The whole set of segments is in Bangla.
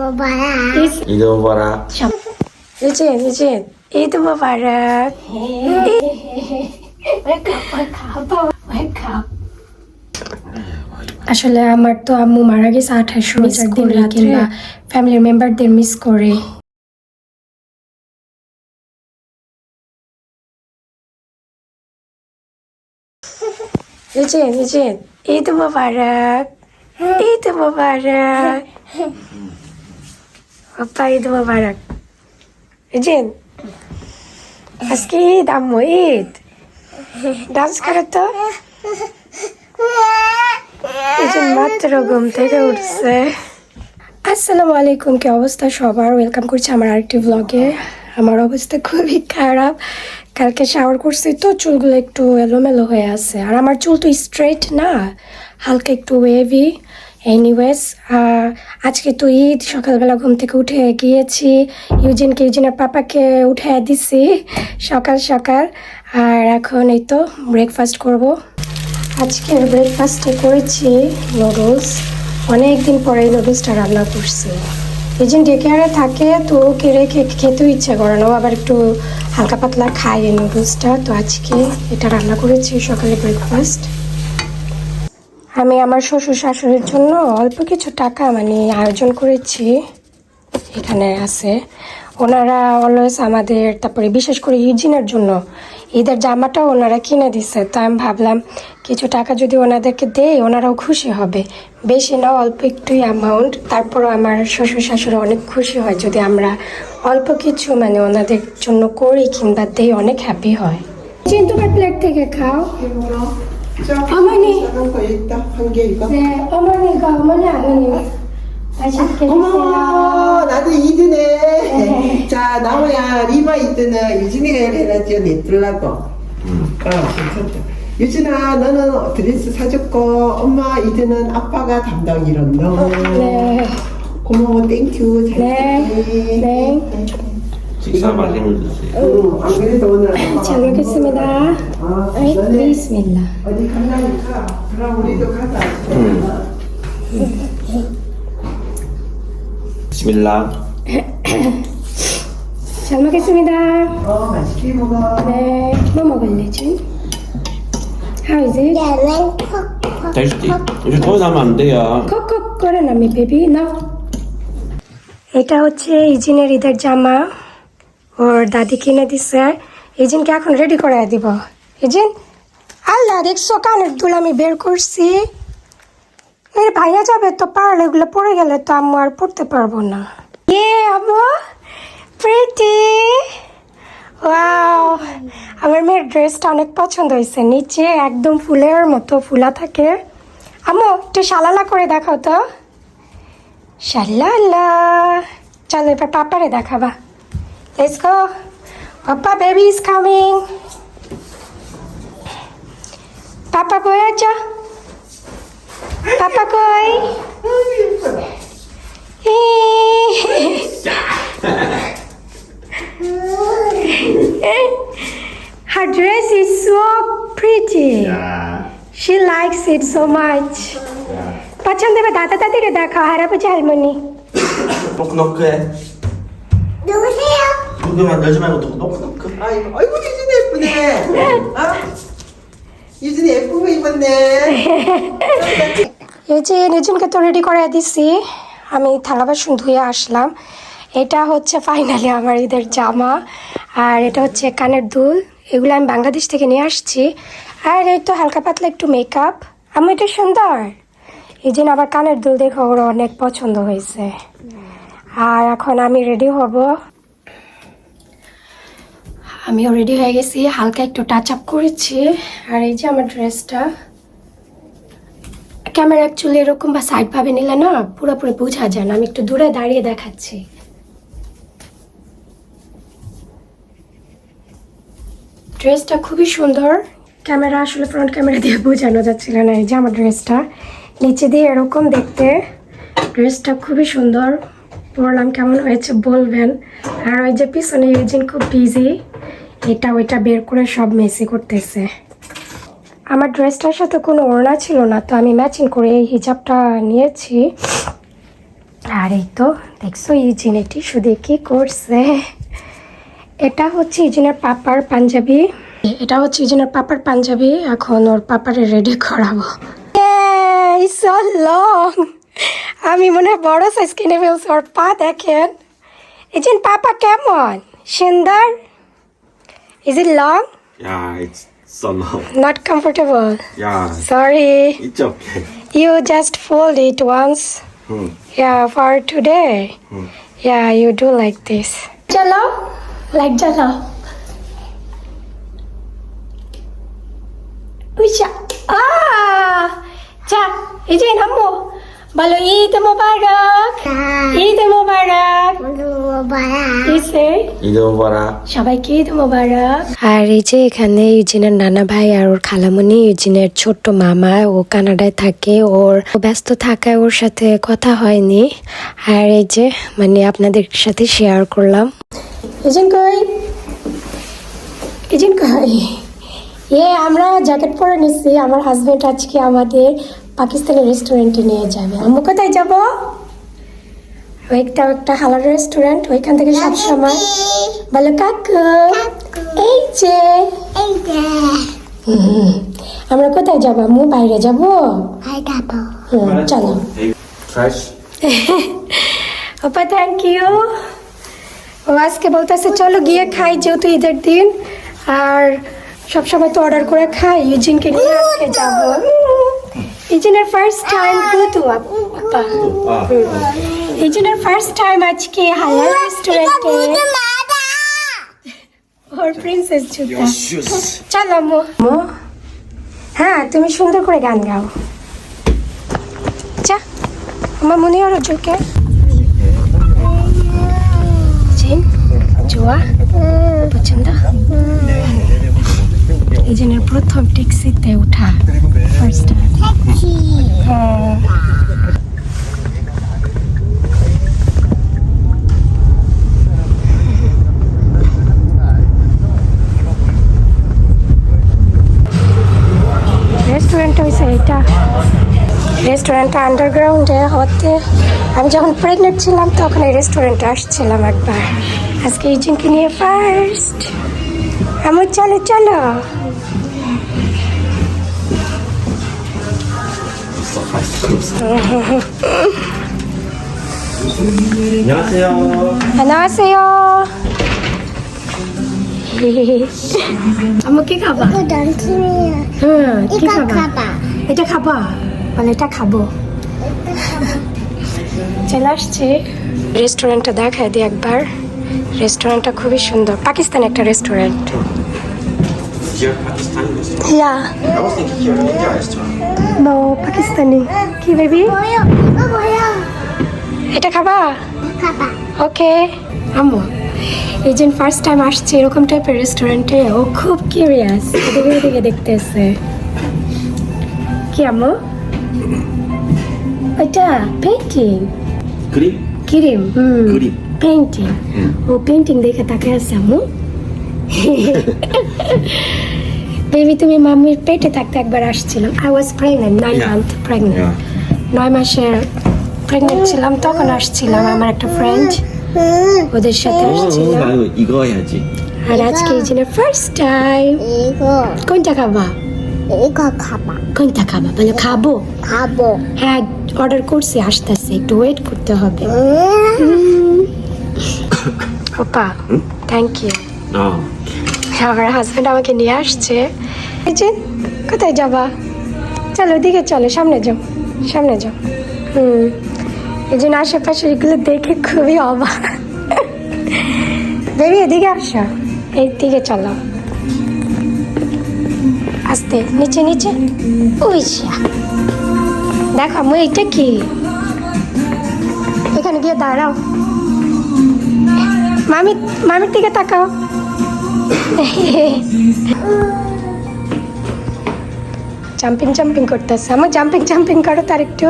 Mubarak. Eid Mubarak. Eugene, Eid Mubarak. Wake up. আসলে আমার তো আম্মু মারা গেছে 28 রোজার দিন রাত্রে, কিংবা ফ্যামিলির মেম্বারদের মিস করে। Eugene, Eid Mubarak. Eid Mubarak. Papa Eid Mubarak. Eugene, আজকে ঈদ আম্মু, ঈদ ডান্স করো তো। Eugene মাত্র ঘুম থেকে উঠছে। আসসালামু আলাইকুম, কি অবস্থা সবার? ওয়েলকাম করছি আমার আরেকটি ব্লগে। আমার অবস্থা খুবই খারাপ, কালকে শাওয়ার করছি তো চুলগুলো একটু এলোমেলো হয়ে আছে, আর আমার চুল তো স্ট্রেট না, হালকা একটু ওয়েভি। এনিওয়েজ, আজকে তো ঈদ, সকালবেলা ঘুম থেকে উঠে গিয়েছি, ইউজিনের পাপাকে উঠে দিছি সকাল সকাল, আর এখন এই তো ব্রেকফাস্ট করব। আজকের ব্রেকফাস্টে করেছি নুডলস। অনেক দিন পরে এই নুডলসটা রান্না করছি। ইউজিন ডেকে আরে থাকে তো ওকে রেখে খেতেও ইচ্ছা করে না, ও আবার একটু হালকা পাতলা খায় এই নুডলসটা। তো আজকে এটা রান্না করেছি সকালে ব্রেকফাস্ট। আমি আমার শ্বশুর শাশুড়ির জন্য অল্প কিছু টাকা আয়োজন করেছি, এখানে আছে। ওনারা অলওয়েজ আমাদের, তারপরে বিশেষ করে ইউজিনের জন্য ঈদের জামাটাও ওনারা কিনে দিচ্ছে। তো আমি ভাবলাম কিছু টাকা যদি ওনাদেরকে দেই ওনারাও খুশি হবে, বেশি না অল্প একটুই অ্যামাউন্ট। তারপরও আমার শ্বশুর শাশুড়ি অনেক খুশি হয় যদি আমরা অল্প কিছু ওনাদের জন্য করি কিংবা দেই, অনেক হ্যাপি হয়। তোমার প্লেট থেকে খাও। 어머니. 작은 거 있다. 한 개 이거. 네, 어머니가 어머니 아버님 맛있게 드세요. 어머, 나도 이드네. 자, 나무야, 리바 이드는 유진이가 해놨지, 냅둘라고. 괜찮다. 유진아, 너는 드레스 사줬고, 엄마 이드는 아빠가 담당 이런 너. 네. 고마워, 땡큐. 잘 네. 쓸게. 네. 식사 맛있는 거 드세요. 안 그래도 오늘. 잘 먹겠습니다. 너네 비스밀라. 어디 간다니까? 그럼 우리도 가자. 비스밀라. 잘 먹겠습니다. 맛있게 먹어. 네. 뭐 먹을래, 준? How is it? tasty. 요즘 더위 나면 안 돼요. 콕콕 করে নামি বেবি নাও। এটা হচ্ছে ইজিনের ঈদের জামা, ওর দাদি কিনে দিছে। ইজিনকে এখন রেডি করে দিব। ইজিন, আল্লাহ দেখছো কানের দুল আমি বের করছি। এর ভাইয়া যাবে তো, পারলে এগুলো পরে গেলে তো আম্মু আর পড়তে পারবো না। আম্মু প্রিটি, ওয়াও, আমার মেয়ের ড্রেসটা অনেক পছন্দ হয়েছে, নিচে একদম ফুলের মতো ফুলা থাকে। আম্মু একটু শালালা করে দেখাও তো। শালালা, চলো এবার পাপারে দেখাবা। Let's go, papa baby is coming. Papa কই আছো? পাপা কই? Her dress is so pretty. She likes it so much. পছন্দ হবে? দাদা দাদিরে দেখাও, 할아버지 할머니. 노크노크 해. 누구세요? 누구만 열지 말고 노크노크. 아이고 유진이 예쁘네. 어? 유진이 예쁜 거 입었네. ইউজিনকে তো রেডি করে দিছি, আমি থালা বাসন ধুয়ে আসলাম। এটা হচ্ছে ফাইনালি আমার ঈদের জামা, আর এটা হচ্ছে কানের দুল, এগুলো আমি বাংলাদেশ থেকে নিয়ে আসছি। আর এই তো হালকা পাতলা একটু মেকআপ। আমি এটা সুন্দর। ইউজিন আবার কানের দুল দেখে ওর অনেক পছন্দ হয়েছে। আর এখন আমি রেডি হব। আমিও রেডি হয়ে গেছি, হালকা একটু টাচ আপ করেছি। আর এই যে আমার ড্রেসটা, ক্যামেরা অ্যাকচুয়ালি এরকম বা সাইড ভাবে নিলে না পুরোপুরি বোঝা যায় না, আমি একটু দূরে দাঁড়িয়ে দেখাচ্ছি। ড্রেসটা খুবই সুন্দর, ক্যামেরা আসলে ফ্রন্ট ক্যামেরা দিয়ে বোঝানো যাচ্ছিল না। এই যে আমার ড্রেসটা নিচে দিয়ে এরকম দেখতে, ড্রেসটা খুবই সুন্দর, পরলাম কেমন হয়েছে বলবেন। আর ওই যে পিছনে ইউজিন খুব বিজি, এটা ওইটা বের করে সব মেসি করতেছে। আমার ড্রেসটার সাথে কোনো ওড়না ছিল না, তো আমি ম্যাচিং করে এই হিজাবটা নিয়েছি। আর আর এই তো দেখছো ইউজিন এটি শুধু কি করছে। এটা হচ্ছে ইউজিনের পাপার পাঞ্জাবি, এটা হচ্ছে ইউজিনের পাপার পাঞ্জাবি। এখন ওর পাপারে রেডি করাবো। So long. আমি মনে হয় বড় সাইজ কিনে ফেলছি। ওর পা দেখেন। ইউজিন পাপা কেমন সুন্দর? Is it long? Yeah, it's so long. Not comfortable. Yeah, Sorry. it's okay. You just fold it once. Yeah, for today. Yeah, you do like this. Chalo, like chalo. Uisha. Cha, ije nammo. Balo Eid Mubarak. Eid Mubarak. You say? Eid Mubarak. সবাইকে ঈদ মোবারক। আর এই যে এখানে ইউজিনের নানা ভাই আর ওর খালামণি, ইউজিনের ছোট্ট মামা, ও কানাডায় থাকে। ওর ব্যস্ত থাকায় ওর সাথে কথা হয়নি। আর এই যে মানে আপনাদের সাথে শেয়ার করলাম। ইউজিন কই? ইউজিন কই? আমরা জ্যাকেট পরে নিচ্ছি। আমার হাজবেন্ড আজকে আমাদের পাকিস্তানি রেস্টুরেন্টে নিয়ে যাবে। আম্মু কোথায় যাব? একটা হালাল রেস্টুরেন্ট, ওইখান থেকে সবসময় বলো কাকু। এই যে আমরা কোথায় যাবো আম্মু? বাইরে যাবো। চলো। Fresh. ওপা থ্যাংক ইউ। ও আজকে বলতেছে চলো গিয়ে খাই, যেহেতু ঈদের দিন আর সবসময় তো অর্ডার করে খাই। ইউজিনকে নিয়ে আজকে যাবো। ইউজিনের ফার্স্ট টাইম গুতু আপা। ইউজিনের ফার্স্ট টাইম আজকে হালাল রেস্টুরেন্টে। ওর প্রিন্সেস জুতা। চলো আম্মু। হ্যাঁ তুমি সুন্দর করে গান গাও। যা আমার মনে হলো চোখে। জিন জোয়া পছন্দ। ইউজিনের প্রথম ট্যাক্সিতে ওঠা ফার্স্ট টাইম। রেস্টুরেন্ট হয়েছে এটা। রেস্টুরেন্টটা আন্ডারগ্রাউন্ডে হতে আমি যখন প্রেগনেন্ট ছিলাম তখন এই রেস্টুরেন্টে আসছিলাম একবার। আজকে ইউজিনকে নিয়ে ফার্স্ট। আমার চলো চলো। 안녕하세요. 안녕하세요. আম্মু কি খাবা? কি খাবা? এটা খাবা? বলে এটা খাবো। চলে আসছে। রেস্টুরেন্টটা দেখায় দিই একবার। রেস্টুরেন্টটা খুবই সুন্দর, পাকিস্তানি একটা restaurant. Here, Pakistani restaurant. Yeah. I was thinking here, India restaurant. No, Pakistani. কি বেবি? এটা খাবা? ওকে। আম্মু এই যে ফার্স্ট টাইম আসছে এরকম টাইপের রেস্টুরেন্টে, ও খুব কিউরিয়াস। এদিকে দেখতেছে। কি আম্মু? ওইটা পেইন্টিং। 그림? কিরিম। 그림. পেইন্টিং। ও পেইন্টিং দেখে তাকে আছে আম্মু। বেবি তুমি মাম্মির পেটে থাকতে একবার আসছিলাম। I was pregnant, 9 month pregnant. 9 মাসের প্রেগনেন্ট ছিলাম, তখন আসছিলাম আমার একটা ফ্রেন্ড, ওদের সাথে আসছিলাম। 나 이거 해야지. আর আজকে এই জন্য ফার্স্ট টাইম। কোনটা খাবা? কোনটা খাবা বলো? খাবো। হ্যাঁ অর্ডার করছি, আসতেছে, একটু ওয়েট করতে হবে। ওপা থ্যাংক ইউ। আমার হাজবেন্ড আমাকে নিয়ে আসছে। এই যে কোথায় যাবা? চলো ওদিকে চলো, সামনে যাও। এই জন্য আশেপাশে এগুলো দেখে খুবই অবাক। বেবি এদিকে আসো, এই দিকে চলো। আস্তে নিচে। ওই দেখো আমি এইটা কি, এখানে গিয়ে দাঁড়াও। মামির দিকে তাকাও। জাম্পিং করতেছে। আমার জাম্পিং করো তার একটু।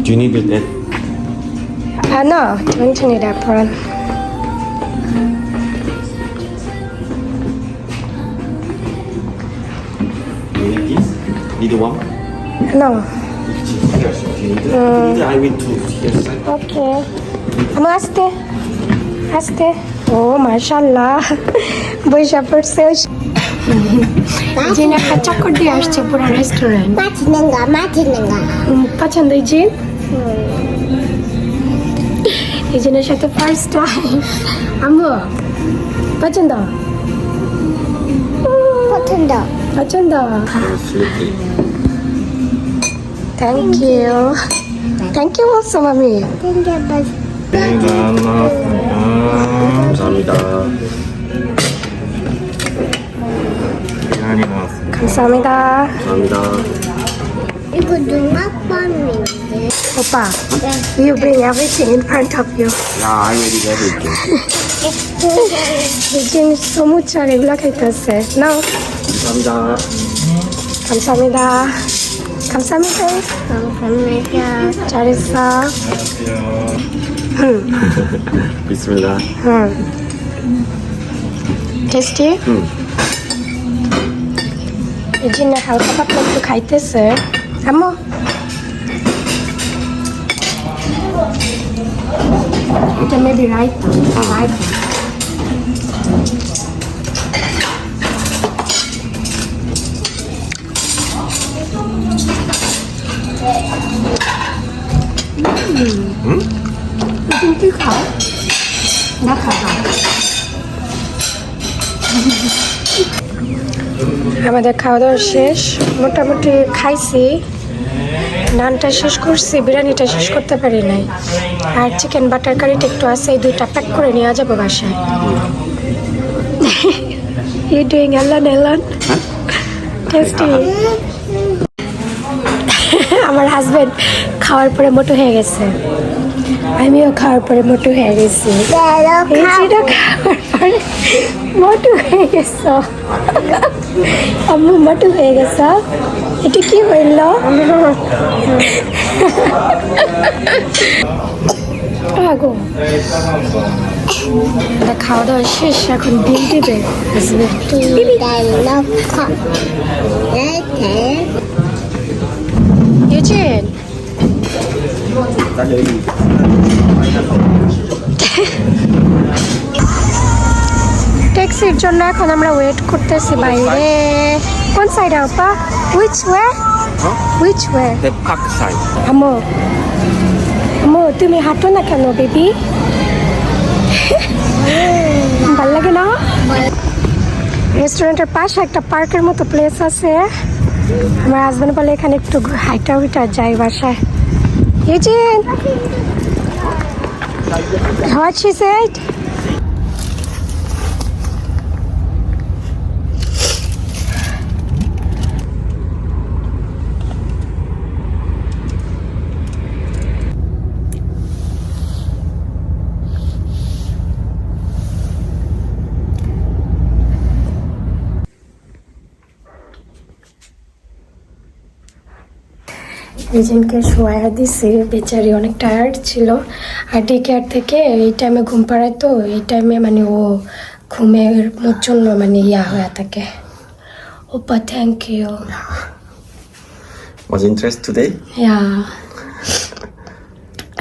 Do you need it? No, don't need that one. You need this? Need one? No, I will do here side. ওকে আমার আসতে আসতে ও মাশাল্লাহ বৈশা পড়ছে জিন একটা চক্কর দিয়ে আসছে পুরো রেস্টুরেন্ট পছন্দ এই জিন এই জিনের সাথে ফার্স্ট টাইম আম্মু পছন্দ পছন্দ Absolutely. থ্যাংক ইউ অলসো মামি 감사합니다. 계란이 나왔습니다. 감사합니다 감사합니다. 이거 누나 껌인데. 오빠 you bring everything in front of you 야, I already got it. 이진 소무차 레귤라 카이타스 now 감사합니다. 감사합니다 감사합니다 감사합니다. 잘했어 비스밀라. 응 tasty 이진은 হালকা পাতলা একটু খাইতেছে আম্মু এটা মেবি রাইতা 이진 তুই খাও না খাবা আমাদের খাওয়া দাওয়া শেষ মোটামুটি খাইছি নানটা শেষ করছি বিরিয়ানিটা শেষ করতে পারি নাই আর চিকেন বাটার কারিটা একটু আছে এই দুইটা প্যাক করে নিয়ে যাবো বাসায় ইউ ডুইং এলান টেস্টি আমার হাজবেন্ড খাওয়ার পরে মোটো হয়ে গেছে আমিও খাওয়ার পরে মোটো হয়ে গেছি এই যেটা খাওয়ার পরে মোটো হয়ে গেছ আম্মু মোটো হয়ে গেছ এটা কি হইল আগো খাওয়া দাওয়া শেষ এখন বিল দিবে ইউজিন ট্যাক্সির জন্য এখন আমরা ওয়েট করতেছি বাইরে কোন সাইডে আপা which way The park side. আম্মু আম্মু তুমি হাঁটো না কেন বেবি ভাল লাগে না রেস্টুরেন্টের পাশে একটা পার্কের মতো প্লেস আছে আমার হাজবেন্ড বলে এখানে একটু হাইটা উইটা যাই বাসায় ইউজিন what she said রিজনকে শোয়া দিছি বেচারি অনেক টায়ার্ড ছিল আর ডে কেয়ার থেকে এই টাইমে ঘুম পাড়ায় তো এই টাইমে মানে ও ঘুমের জন্য মানে ইয়া হয়ে থাকে ওপা thank you Was interest today? ইয়া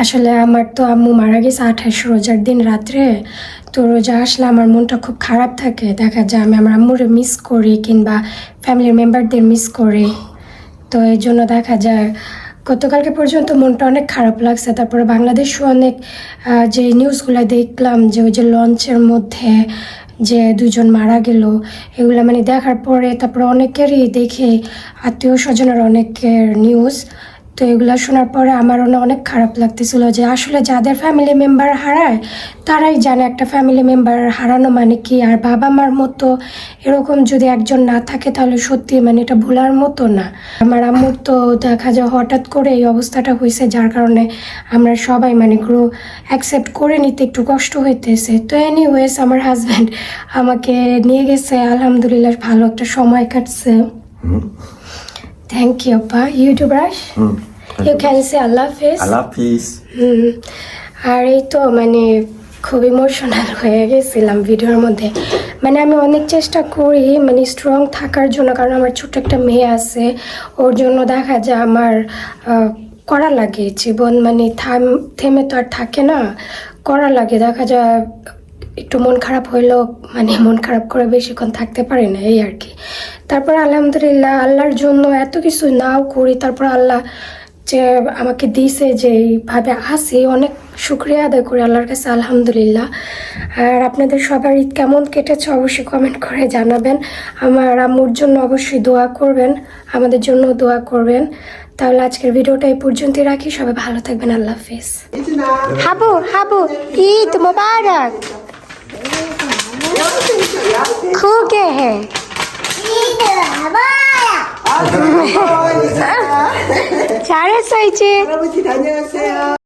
আসলে আমার তো আম্মু মারা গেছে 28 রোজার দিন রাত্রে তো রোজা আসলে আমার মনটা খুব খারাপ থাকে দেখা যায় আমি আমার আম্মুরে মিস করি কিংবা ফ্যামিলির মেম্বারদের মিস করি তো এই জন্য দেখা যায় গতকালকে পর্যন্ত মনটা অনেক খারাপ লাগছে তারপরে বাংলাদেশও অনেক যে নিউজগুলো দেখলাম যে ওই যে লঞ্চের মধ্যে যে দুজন মারা গেল এগুলো মানে দেখার পরে তারপরে অনেকেরই দেখে আত্মীয় স্বজনের অনেকের নিউজ তো এগুলো শোনার পরে আমারও না অনেক খারাপ লাগতেছিল যে আসলে যাদের ফ্যামিলি মেম্বার হারায় তারাই জানে একটা ফ্যামিলি মেম্বার হারানো মানে কি আর বাবা মার মতো এরকম যদি একজন না থাকে তাহলে সত্যি মানে এটা ভোলার মতো না আমার আম্মুর তো দেখা যায় হঠাৎ করে এই অবস্থাটা হয়েছে যার কারণে আমরা সবাই মানে অ্যাকসেপ্ট করে নিতে একটু কষ্ট হইতেছে তো এনিওয়েজ আমার হাজব্যান্ড আমাকে নিয়ে গেছে আলহামদুলিল্লাহ ভালো একটা সময় কাটছে থ্যাংক ইউ আপা ইউটিউবার ইউ ক্যান সে আল্লাহ হাফেজ Allah peace. আর এই তো মানে খুব ইমোশনাল হয়ে গেছিলাম ভিডিওর মধ্যে মানে আমি অনেক চেষ্টা করি মানে স্ট্রং থাকার জন্য, কারণ আমার ছোট্ট একটা মেয়ে আছে, ওর জন্য দেখা যায় আমার করা লাগে জীবন, মানে থেমে তো আর থাকে না, করা লাগে। দেখা যায় একটু মন খারাপ হইলেও মানে মন খারাপ করে বেশিক্ষণ থাকতে পারি না, এই আর কি। তারপর আলহামদুলিল্লাহ আল্লাহর জন্য এত কিছু নাও করি, তারপর আল্লাহ যে আমাকে দিয়েছে যে এইভাবে আসি, অনেক শুক্রিয়া আদায় করি আল্লাহর কাছে, আলহামদুলিল্লাহ। আর আপনাদের সবার ঈদ কেমন কেটেছে অবশ্যই কমেন্ট করে জানাবেন। আমার আম্মুর জন্য অবশ্যই দোয়া করবেন, আমাদের জন্য দোয়া করবেন। তাহলে আজকের ভিডিওটা এই পর্যন্তই রাখি, সবাই ভালো থাকবেন, আল্লাহ হাফিজ। 유진아. হাবু হাবু ঈদ মোবারক। খুগে হে 잘했어 이제. 할아버지 다녀오세요.